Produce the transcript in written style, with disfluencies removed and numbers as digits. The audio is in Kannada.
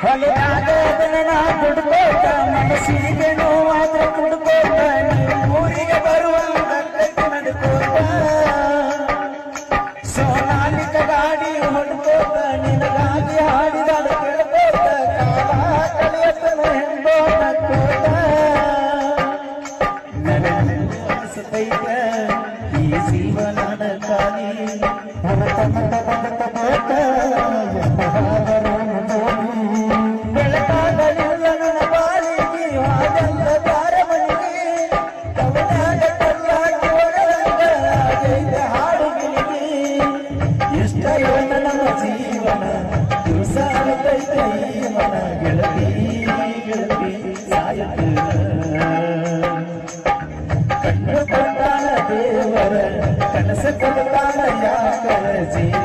ಹೊಲದಾಗ ಅದನ್ನ ಕುಡ್ಕೋತ ಮನಸ್ಸಿಗೆ ನೋವಾದ್ರೆ ಕುಡ್ಕೋತ ಊರಿಗೆ ಬರುವಂಗ ನಡ್ಕೋತ ಸೋನಾಲಿಕ ಗಾಡಿ ಹೊಡ್ಕೋತ ನಿನಗಾಗಿ ಹಾಡಿದಾಳ ಕೇಳ್ಕೋತ ಕಾಲ ಕಲಿಯತನ ಹೆಂಗೋ ನಕ್ಕೋತ ನನಸತೈತ ಈ ಜೀವನದ ಖಾಲಿ ಹೊರತ ಮತ ಬದತ ಬೋತ ಬೆಳಕಾಗಲಿಲ್ಲ ನನ್ನ ಬಾಳಿಗೆ ಹಾಗಂತ ತಾರಮಣಿಗೆ ಕವನಾಗ ಕಲ್ಲಾಗಿ ಒಳಗ ಆಗೈತೆ ಹಾಡುಗಿಲಿಗೆ ಎಷ್ಟ ಇವನ ನಮ್ಮ ಜೀವನ ದಿವಸ ಅನುಕೈತೆ ಈ ಮನ ಗೆಳತಿ ಗೆಳತಿ ಸಾಯುತ್ತಿಲ್ಲ ಕಣ್ಣು ಕೊಟ್ಟಾನ ದೇವರ ಕನಸು ಕೊಡ್ತಾನ ಯಾಕರ ಜೀವ